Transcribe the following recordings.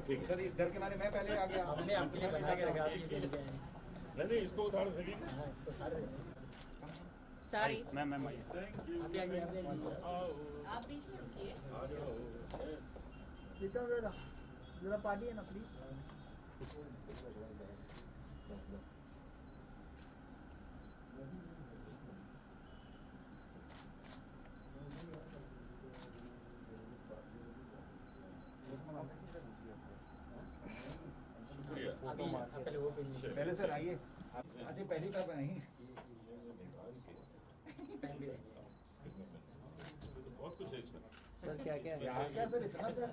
ठीक है। सर इधर के माने मैं पहले आ गया। हमने आपके लिए बना के रखा आपके लिए दे दिया है। नहीं इसको उतार सकेंगे। हाँ इसको उतार देते हैं। सॉरी मैम आप भी आइए आप भी आइए। आप बीच में रुकिए जरा पार्टी है ना प्लीज। शुक्रिया। अभी आप पहले वो पेन लीजिए। पहले सर आइए। अच्छा पहली बार नहीं। पेन भी रहेंगे। बहुत कुछ है इसमें। सर क्या क्या है? यहाँ क्या सर इतना सर?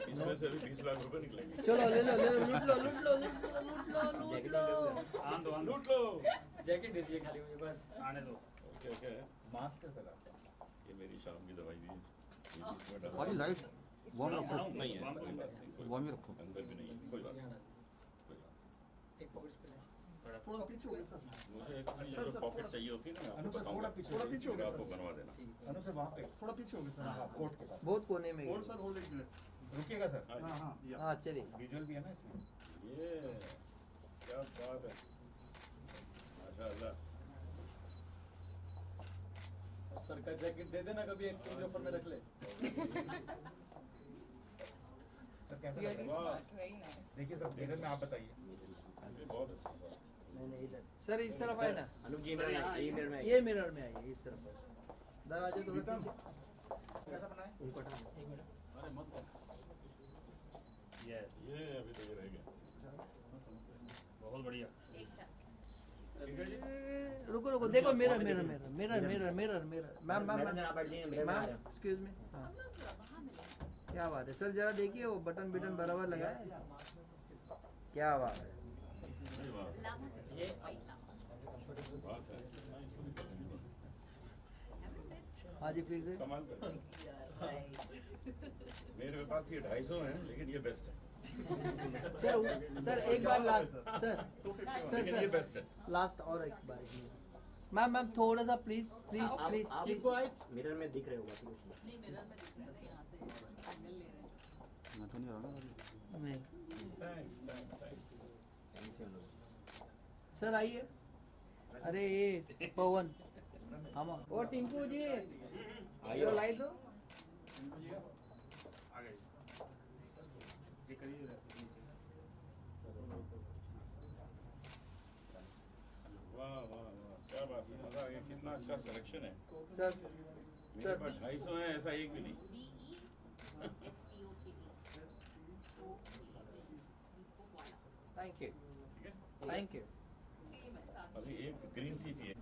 इसमें से अभी 20 लाख रुपए निकलेंगे। चलो ले लो लूट लो लूट लो लूट लो लूट लो। लूट लो। जैकेट दे दिए खाली मुझे बस। आने दो। Okay okay. मास्क है सर आपका। ये मेरी शाम की दवाई भी है। भाई लाइट वॉर्म रखो। नहीं है कोई बात नहीं। वॉर्म ही रखो। अंदर भी नहीं है कोई बात नहीं। एक पॉकेट पे थोड़ा पीछे हो गए सर। मुझे एक जो पॉकेट चाहिए होती है ना मैं आपको अनुप सर बताऊंगा। थोड़ा पीछे हो गए आपको सर। बनवा देना। अनुप सर वहाँ पे थोड़ा पीछे हो गए सर। हाँ कोर्ट के पास। बहुत कोने में। होल्ड सर होल्ड एक मिनट। रुकिएगा सर। हाँ, हाँ हाँ हाँ चलिए। विजुअल भी है ना इसमें। ये क्या बात है। माशाल्लाह। सर का जैकेट दे देना कभी एक्सचेंज ऑफर में रख ले। सर कैसा लग रहा है? वाह वेरी नाइस देखिए सर मिरर में आप बताइए। ये बहुत अच्छा बात। नहीं इधर सर इस तरफ आए ना। अनुप जी मिरर में ये मिरर में आइए इस तरफ। दरवाजे थोड़ा पीछे। कैसा बना है? उनको हटा एक मिनट। ये अभी तो ये रह गया। बहुत बढ़िया। एक था ठीक है जी। रुको रुको देखो mirror mirror mirror mirror mirror mirror mirror ma'am ma'am madam जरा बैठ जाइए मिरर में आ मैम रहे हैं। Excuse me. हाँ हम लोग वहाँ मिले क्या बात है सर जरा देखिए वो बटन बिटन बराबर लगा है। क्या बात है। नहीं, वाह, लामा ये वाइट लामा बात है। हाँ जी फिर से। कमाल करते हैं। राइट मेरे पास ये 250 है लेकिन ये बेस्ट है। सर सर एक बार लास्ट सर सर लेकिन ये बेस्ट सर है। लास्ट और एक बार मैम मैम थोड़ा सा प्लीज प्लीज प्लीज आप प्लीज। मिरर में दिख रहे होगा तो कुछ नहीं मिरर में दिख रहा है यहाँ से एंगल ले रहे हैं मैं तो नहीं आ रहा नहीं थैंक्स थैंक्स। सर आइए। अरे ये पवन हम ओ टिंकू जी आइए। लाइट दो। वाह वाह वाह क्या बात है। मजा आ गया। कितना अच्छा सिलेक्शन है। सर मेरे पास 250 है ऐसा एक भी नहीं। थैंक यू ठीक है। Thank you. सेम है साथ अभी एक ग्रीन टी भी है।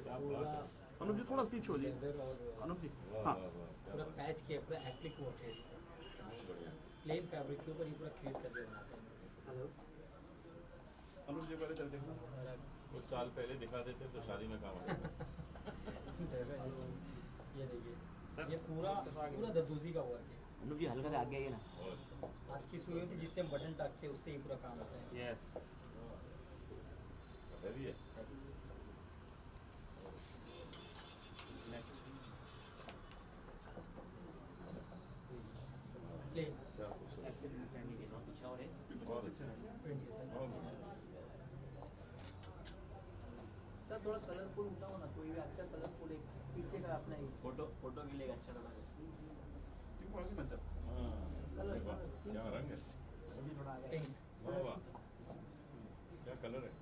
क्या बात है। अनुप जी थोड़ा पीछे हो जाइए। अनुप जी वाह हाँ वाह वाह क्या पूरा बात पैच किया पूरा एप्लिक वर्क है। है। बढ़िया। प्लेन फैब्रिक के ऊपर ये पूरा क्रिएट करके बनाते हैं। हेलो अनुप जी पहले चल देखना। कुछ साल पहले दिखा देते तो शादी में काम आ जाता। ये देखिए ये पूरा पूरा दरदोजी का वर्क है। अनुप जी हल्का से आगे आइए ना। बहुत अच्छा। हाथ की सुई होती है जिससे हम बटन टाकते हैं उससे ही पूरा काम होता है। यस हैवी है। प्लेन क्या खूबसूरत। पीछे और है। बहुत अच्छा प्रिंट है बहुत बढ़िया। सर थोड़ा कलरफुल उठाओ ना कोई भी अच्छा कलरफुल एक पीछे का अपना ही फोटो के लिए अच्छा लगा। हाँ अरे वाह क्या रंग है। पिंक। वाह वाह क्या कलर है।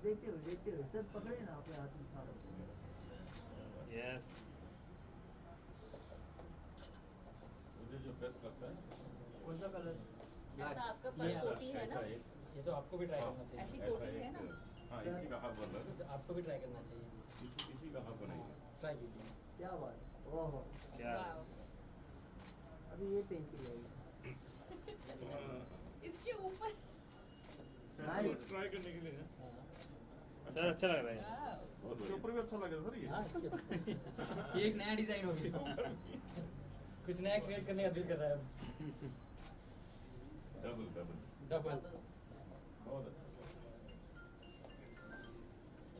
देखते हुए सर पकड़े ना अपने हाथ में उठा यस मुझे जो बेस्ट लगता है कौन सा कलर? ऐसा आपका पर्स कोटी है ना ऐसा एक ये तो आपको भी ट्राई करना चाहिए। ऐसी ऐसा कोटी है ना एक हाँ इसी का हाफ बन रहा तो आपको भी ट्राई करना चाहिए। है। इसी का हाफ बनाएंगे। ट्राई कीजिए। क्या बात है। वाह क्या वाओ अभी ये पेन की जाएगी। हाँ, इसके ऊपर ऐसे ट्राई करने के लिए है। सर अच्छा लग रहा है वाओ बहुत बढ़िया। ऊपर भी अच्छा लगा सर ये। हाँ इसके ये एक नया डिजाइन हो गया। कुछ नया क्रिएट करने का दिल कर रहा है डबल डबल डबल बहुत अच्छा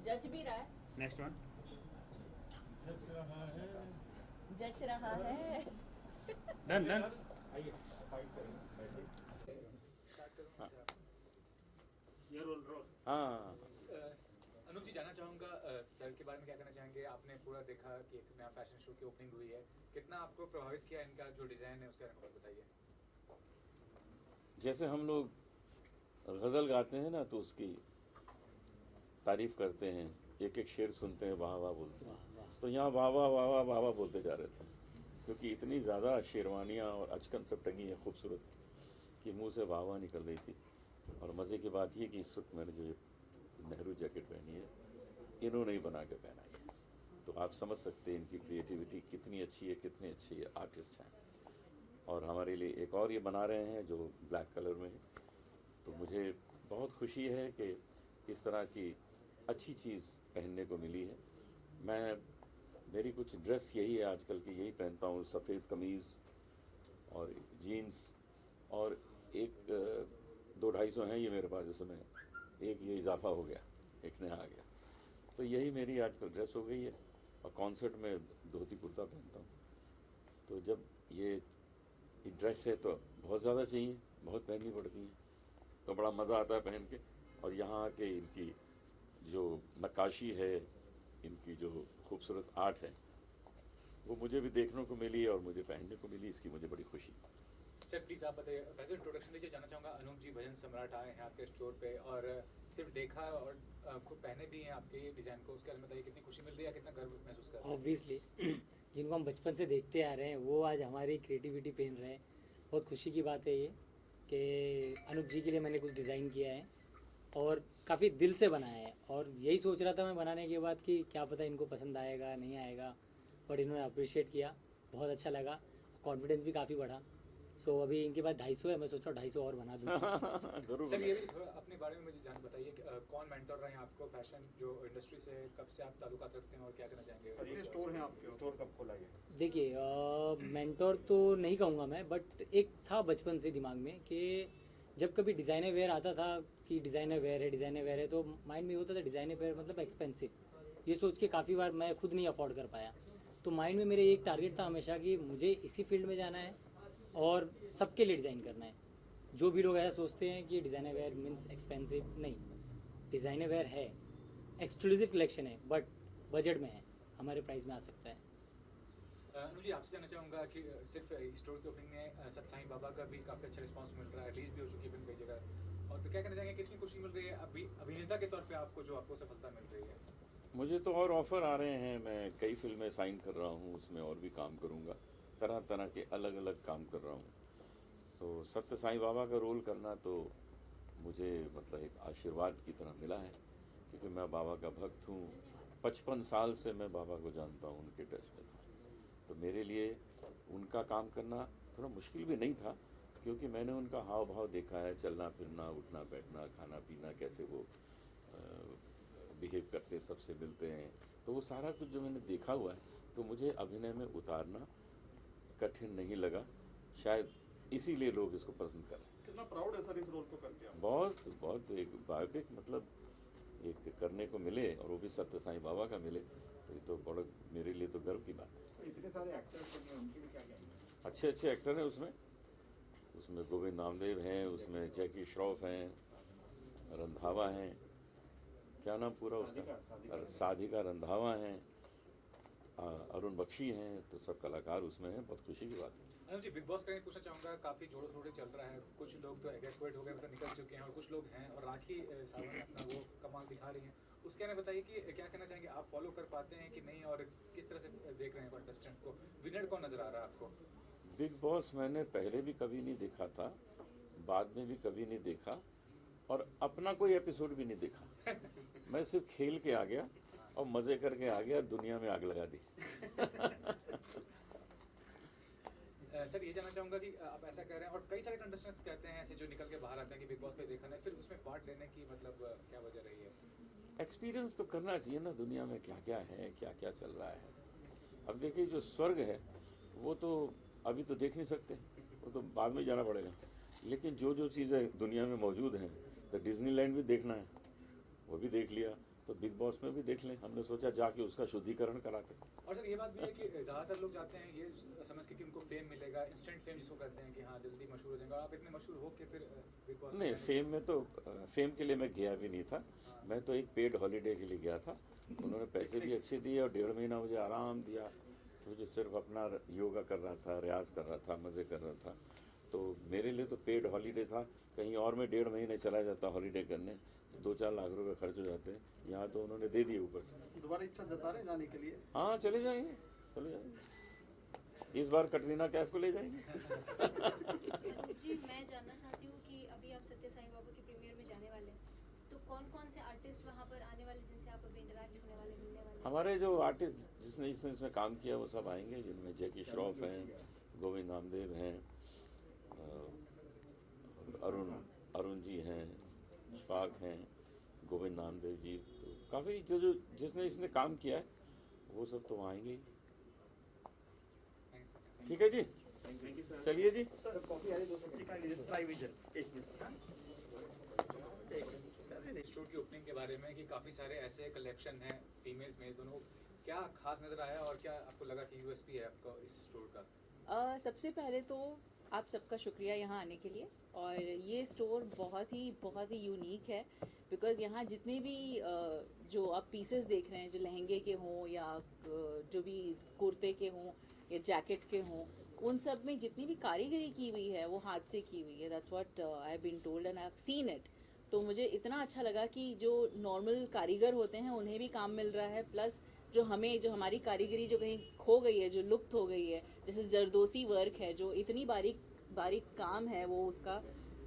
जज भी रहा है नेक्स्ट वन जच रहा है जच रहा है डन डन आइए फाइट करेंगे बैठिए ये रोल रोल हाँ अनूप जी जानना चाहूँगा सर के बारे में क्या कहना चाहेंगे आपने पूरा देखा कि एक नया फैशन शो की ओपनिंग हुई है कितना आपको प्रभावित किया इनका जो डिजाइन है उसके बारे में बताइए जैसे हम लोग गज़ल गाते हैं ना तो उसकी तारीफ करते हैं एक एक शेर सुनते हैं वाह वाह बोलते हैं तो यहाँ वाह वाह वाह वाह वाह वाह बोलते जा रहे थे क्योंकि इतनी ज़्यादा शेरवानियाँ और अचकन सब टंगी हैं खूबसूरत कि मुंह से वाह वाह निकल रही थी। और मज़े की बात ये कि इस वक्त मैंने जो ये नेहरू जैकेट पहनी है इन्होंने ही बना के पहनाई है तो आप समझ सकते हैं इनकी क्रिएटिविटी कितनी अच्छी है कितनी अच्छी है आर्टिस्ट हैं। और हमारे लिए एक और ये बना रहे हैं जो ब्लैक कलर में है तो मुझे बहुत खुशी है कि इस तरह की अच्छी चीज़ पहनने को मिली है। मैं मेरी कुछ ड्रेस यही है आजकल की यही पहनता हूँ सफ़ेद कमीज़ और जीन्स और एक 200-250 हैं ये मेरे पास इसमें एक ये इजाफा हो गया एक नया आ गया तो यही मेरी आजकल ड्रेस हो गई है। और कॉन्सर्ट में धोती कुर्ता पहनता हूँ तो जब ये ड्रेस है तो बहुत ज़्यादा चाहिए बहुत पहननी पड़ती है तो बड़ा मज़ा आता है पहन के। और यहाँ आके इनकी जो नक्काशी है इनकी जो खूबसूरत आर्ट है वो मुझे भी देखने को मिली और मुझे पहनने को मिली इसकी मुझे बड़ी खुशी। सर प्लीज आप बताइए पहले इंट्रोडक्शन दीजिए जानना चाहूँगा अनूप जी भजन सम्राट आए हैं आपके स्टोर पे और सिर्फ देखा और खुद पहने भी हैं आपके डिज़ाइन को उसके बारे में बताइए कितनी खुशी मिल रही है कितना गर्व महसूस कर रहे हैं। ऑब्वियसली जिनको हम बचपन से देखते आ रहे हैं वो आज हमारी क्रिएटिविटी पहन रहे हैं बहुत खुशी की बात है ये कि अनूप जी के लिए मैंने कुछ डिज़ाइन किया है और काफ़ी दिल से बनाया है और यही सोच रहा था मैं बनाने के बाद कि क्या पता इनको पसंद आएगा नहीं आएगा बट इन्होंने अप्रिशिएट किया बहुत अच्छा लगा कॉन्फिडेंस भी काफ़ी बढ़ा। सो अभी इनके पास 250 है मैं सोचा 250 और बना दूँ। जरूर सर ये भी थोड़ा अपने बारे में मुझे जान बताइए कि कौन मेंटर रहे हैं आपको फैशन जो इंडस्ट्री से कब से आप ताल्लुकात रखते हैं और क्या कहना चाहेंगे। कितने स्टोर हैं आपके स्टोर कब खोला ये देखिए मेंटोर तो नहीं कहूँगा मैं बट एक था बचपन से दिमाग में कि जब कभी डिज़ाइनर वेयर आता था कि डिज़ाइनर वेयर है तो माइंड में होता था डिज़ाइनर वेयर मतलब एक्सपेंसिव ये सोच के काफ़ी बार मैं खुद नहीं अफोर्ड कर पाया तो माइंड में मेरे एक टारगेट था हमेशा कि मुझे इसी फील्ड में जाना है और सबके लिए डिज़ाइन करना है। जो भी लोग ऐसा सोचते हैं कि डिज़ाइनर वेयर मीन्स एक्सपेंसिव नहीं डिज़ाइनर वेयर है एक्सक्लूसिव कलेक्शन है बट बजट में है हमारे प्राइस में आ सकता है। अनुज जी आपसे जानना चाहूँगा कि सिर्फ स्टोर की ओपनिंग में सत्साई बाबा का भी काफ़ी अच्छा रिस्पांस मिल रहा है रिलीज भी हो चुकी है फिल्म कई जगह और तो क्या कहना चाहेंगे कितनी खुशी मिल रही है अभी अभिनेता के तौर पे आपको जो आपको सफलता मिल रही है। मुझे तो और ऑफ़र आ रहे हैं मैं कई फिल्में साइन कर रहा हूँ उसमें और भी काम करूँगा तरह तरह के अलग अलग काम कर रहा हूँ तो सत्य साईं बाबा का रोल करना तो मुझे मतलब एक आशीर्वाद की तरह मिला है क्योंकि मैं बाबा का भक्त हूँ 55 साल से मैं बाबा को जानता हूँ उनके टच में था तो मेरे लिए उनका काम करना थोड़ा मुश्किल भी नहीं था क्योंकि मैंने उनका हाव भाव देखा है चलना फिरना उठना बैठना खाना पीना कैसे वो बिहेव करते सबसे मिलते हैं तो वो सारा कुछ जो मैंने देखा हुआ है तो मुझे अभिनय में उतारना कठिन नहीं लगा शायद इसीलिए लोग इसको पसंद कर रहे हैं। कितना प्राउड है सर इस रोल को करके आप बहुत बहुत एक बायोपिक मतलब एक करने को मिले और वो भी सत्य साईं बाबा का मिले तो ये तो बड़ा मेरे लिए तो गर्व की बात है। इतने सारे एक्टर्स हैं उनके भी क्या कहेंगे अच्छे अच्छे एक्टर हैं उसमें गोविंद नामदेव हैं उसमें जैकी श्रॉफ हैं रंधावा हैं क्या नाम पूरा उसका साधिका रंधावा हैं अरुण बख्शी हैं तो सब कलाकार उसमें हैं बहुत खुशी की बात है। अनुज जी बिग बॉस का पूछना चाहूँगा काफ़ी जोड़ों शोरे चल रहा है कुछ लोग तो एग्रेजुएट हो गए मतलब निकल चुके हैं और कुछ लोग हैं और राखी सावंत अपना वो कमाल दिखा रही हैं उसके लिए बताइए कि क्या कहना चाहेंगे आप फॉलो कर पाते हैं कि नहीं और किस तरह से देख रहे हैं कंटेस्टेंट्स को विनर कौन नजर आ रहा है आपको। बिग बॉस मैंने पहले भी कभी नहीं देखा था बाद में भी कभी नहीं देखा और अपना कोई एपिसोड भी नहीं देखा मैं सिर्फ खेल के आ गया और मजे करके आ गया दुनिया में आग लगा दी। सर ये जानना चाहूँगा कि आप ऐसा कह रहे हैं और कई सारे कंटेस्टेंट्स कहते हैं ऐसे जो निकल के बाहर आते हैं कि बिग बॉस पे देखा नहीं फिर उसमें पार्ट लेने की मतलब क्या वजह रही है। एक्सपीरियंस तो करना चाहिए ना दुनिया में क्या क्या है क्या क्या चल रहा है। अब देखिए जो स्वर्ग है वो तो अभी तो देख नहीं सकते, वो तो बाद में जाना पड़ेगा। लेकिन जो जो चीज़ें दुनिया में मौजूद हैं, तो डिज्नीलैंड भी देखना है, वो भी देख लिया, तो बिग बॉस में भी देख लें। हमने सोचा जाके उसका शुद्धिकरण कराते। और सर ये बात भी है कि ज़्यादातर लोग जाते हैं ये समझ के कि उनको फेम मिलेगा, इंस्टेंट फेम जिसको कहते हैं कि हाँ जल्दी मशहूर हो जाएंगे, और आप इतने मशहूर हो के फिर बिग बॉस नहीं, फेम में तो फेम के लिए मैं गया भी नहीं था, मैं तो एक पेड हॉलीडे के लिए गया था। उन्होंने पैसे भी अच्छे दिए और 1.5 महीना मुझे आराम दिया, मुझे सिर्फ अपना योगा कर रहा था, रियाज कर रहा था, मज़े कर रहा था। तो मेरे लिए तो पेड हॉलीडे था। कहीं और में 1.5 महीने चला जाता हॉलीडे करने तो 2-4 लाख रुपए खर्च हो जाते हैं। यहाँ तो उन्होंने दे दिए ऊपर से। दोबारा इच्छा जता रहे जाने के लिए? हाँ, चले जाएंगे, चले जाएंगे। इस बार कटरीना कैफ को ले जाएंगे। जी मैं जानना चाहती हूँ कि अभी आप सत्य साईं बाबा की प्रीमियर में जाने वाले हैं, तो कौन कौन से आर्टिस्ट वहाँ पर आने वाले जिनसे आप अभी इंटरैक्ट होने वाले, मिलने वाले? हमारे जो आर्टिस्ट जिसने इसमें काम किया वो सब आएंगे, जिनमें जैकी श्रॉफ हैं, गोविंद नामदेव हैं, अरुण जी हैं, शफाक हैं, गोविंद नामदेव जी, तो काफ़ी जो जिसने इसने काम किया है वो सब तो आएंगे ही। ठीक है जी, चलिए जी। सर कॉफी आ रही 2 second try vision 1 minute. Store की ओपनिंग के बारे में कि काफ़ी सारे ऐसे कलेक्शन हैं फीमेल्स में दोनों, क्या खास नज़र आया और क्या आपको लगा कि यूएसपी है आपका इस स्टोर का? सबसे पहले तो आप सबका शुक्रिया यहाँ आने के लिए, और ये स्टोर बहुत ही यूनिक है बिकॉज़ यहाँ जितने भी जो आप पीसेस देख रहे हैं, जो लहंगे के हों या जो भी कुर्ते के हों या जैकेट के हों, उन सब में जितनी भी कारीगरी की हुई है वो हाथ से की हुई है। That's what I have been told and I have seen it. तो मुझे इतना अच्छा लगा कि जो नॉर्मल कारीगर होते हैं उन्हें भी काम मिल रहा है, प्लस जो हमारी कारीगरी जो कहीं खो गई है, जो लुप्त हो गई है, जैसे जरदोसी वर्क है, जो इतनी बारीक काम है वो उसका,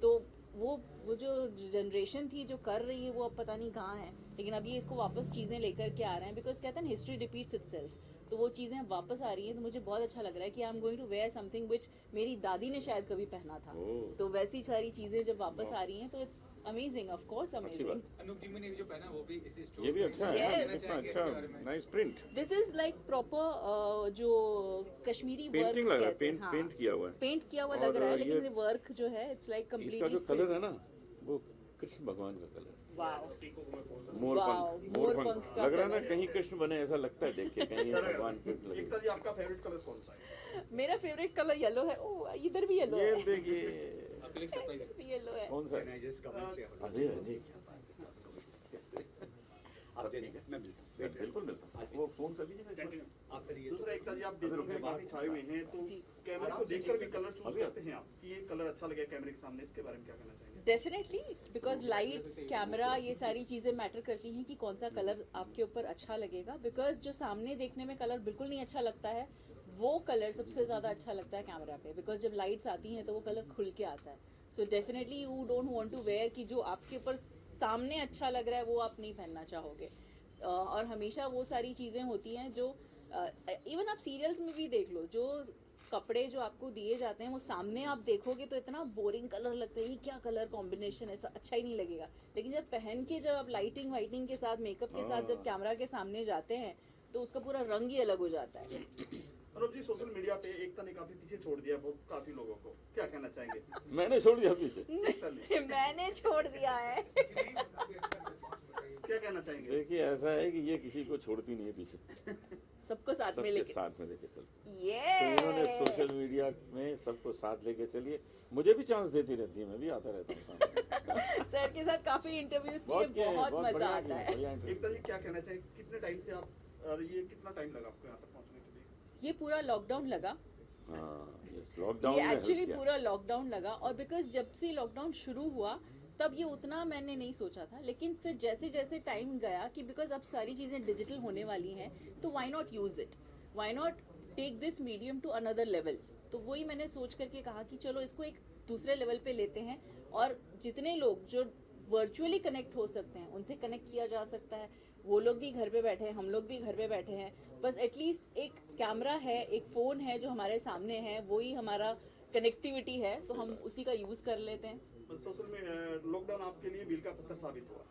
तो वो जो जनरेशन थी जो कर रही है वो अब पता नहीं कहाँ है, लेकिन अब ये इसको वापस चीज़ें लेकर के आ रहे हैं बिकॉज कहते हैं हिस्ट्री रिपीट्स इटसेल्फ। तो वो चीज़ें वापस आ रही हैं, तो मुझे बहुत अच्छा लग रहा है कि I am going to wear something which मेरी दादी ने शायद कभी पहना था। तो वैसी सारी चीज़ें जब वापस आ रही हैं तो it's amazing, of course amazing. Anoop ji ने जो पहना वो भी इसी स्टोर, ये भी अच्छा है, Yes. कितना अच्छा, nice print, this is like proper जो कश्मीरी वर्क पेंटिंग लग रहा है, कहते हैं। पेंट किया हुआ है। पेंट किया हुआ और लग रहा है, ये- लेकिन वर्क जो है इट्स लाइक इसका कम्प्लीटली जो कलर है ना वो कृष्ण भगवान का कलर, वाओ। मोरपंख का लग रहा है ना, कलर। कहीं कृष्ण बने ऐसा लगता है देख के, कहीं भगवान पे लगे। एकता जी आपका फेवरेट कलर कौन सा है? मेरा फेवरेट कलर येलो है। ओह इधर भी येलो ये है, देखिए इधर भी येलो है। कौन सा है? अजय अजय बिल्कुल मिलता, वो फोन कर लीजिए। दूसरा एकता जी आप डिब्बों में काफी छाए हुए हैं, तो कैमरे को देखकर भी कलर चूज करते हैं आप कि ये कलर अच्छा लगे कैमरे के सामने, इसके बारे में क्या कहना चाहेंगे? डेफिनेटली, बिकॉज लाइट्स, कैमरा, ये सारी चीज़ें मैटर करती हैं कि कौन सा कलर आपके ऊपर अच्छा लगेगा। बिकॉज जो सामने देखने में कलर बिल्कुल नहीं अच्छा लगता है, वो कलर सबसे ज़्यादा अच्छा लगता है कैमरा पे, बिकॉज जब लाइट्स आती हैं तो वो कलर खुल के आता है। So definitely you don't want to wear कि जो आपके ऊपर सामने अच्छा लग रहा है वो आप नहीं पहनना चाहोगे। और हमेशा वो सारी चीज़ें होती हैं जो इवन आप सीरियल्स में भी देख लो, जो कपड़े जो आपको दिए जाते हैं वो सामने आप देखोगे तो इतना बोरिंग कलर लगता है, ये क्या कलर कॉम्बिनेशन, ऐसा अच्छा ही नहीं लगेगा। लेकिन जब पहन के जब आप लाइटिंग वाइटिंग के साथ, मेकअप के साथ जब कैमरा के सामने जाते हैं तो उसका पूरा रंग ही अलग हो जाता है। अनुप जी सोशल मीडिया पे एकता ने काफी पीछे छोड़ दिया बहुत काफी लोगों को, क्या कहना चाहेंगे? मैंने छोड़ दिया पीछे, एकता ने मैंने छोड़ दिया है। क्या कहना चाहेंगे? देखिए ऐसा है कि ये किसी को छोड़ती नहीं है पीछे, सबको साथ में सबके लेके साथ में लेके चलती है। ये तो इन्होंने सोशल मीडिया में सबको साथ लेके चलिए, मुझे भी चांस देती रहती है, मैं भी आता रहता हूँ सामने। सर के साथ काफी इंटरव्यूज किए, बहुत किए हैं, बहुत बहुत मजा बढ़िया आता किए, है। बढ़िया interview। एकता जी क्या कहना चाहेंगे, कितने टाइम से आप, और ये कितना टाइम लगा आपको यहाँ तक पहुँचने के लिए? ये पूरा लॉकडाउन लगा, हाँ, yes, लॉकडाउन ये में help एक्चुअली किया। पूरा लॉकडाउन लगा। और बिकॉज जब से लॉकडाउन शुरू हुआ तब ये उतना मैंने नहीं सोचा था, लेकिन फिर जैसे जैसे टाइम गया कि बिकॉज अब सारी चीज़ें डिजिटल होने वाली हैं तो why not use it, why not take this medium to another level. तो वही मैंने सोच करके कहा कि चलो इसको एक दूसरे लेवल पे लेते हैं, और जितने लोग जो वर्चुअली कनेक्ट हो सकते हैं उनसे कनेक्ट किया जा सकता है। वो लोग भी घर पे बैठे हैं, हम लोग भी घर पे बैठे हैं, बस एटलीस्ट एक कैमरा है, एक फ़ोन है जो हमारे सामने है, वही हमारा कनेक्टिविटी है, तो हम उसी का यूज़ कर लेते हैं। सोशल में लॉकडाउन आपके लिए मील का पत्थर साबित हुआ?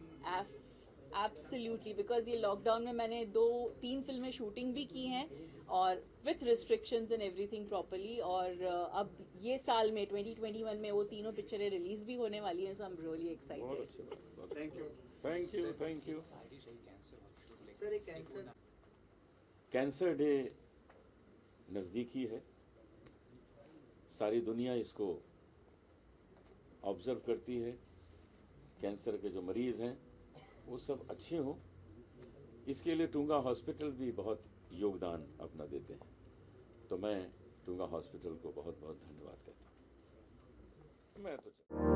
एब्सोल्युटली, बिकॉज ये लॉकडाउन में मैंने 2-3 फिल्में शूटिंग भी की हैं और with restrictions and everything properly, और अब ये साल में 2021 में वो तीनों पिक्चरें रिलीज भी होने वाली हैं, सो आई एम रियली बहुत एक्साइटेड। अच्छी बात। Thank you. Thank you, thank you. Sir एक कैंसर कैंसर डे नज़दीक ही है, सारी दुनिया इसको ऑब्जर्व करती है। कैंसर के जो मरीज़ हैं वो सब अच्छे हों, इसके लिए टूंगा हॉस्पिटल भी बहुत योगदान अपना देते हैं। तो मैं टूंगा हॉस्पिटल को बहुत बहुत धन्यवाद कहता हूँ। मैं तो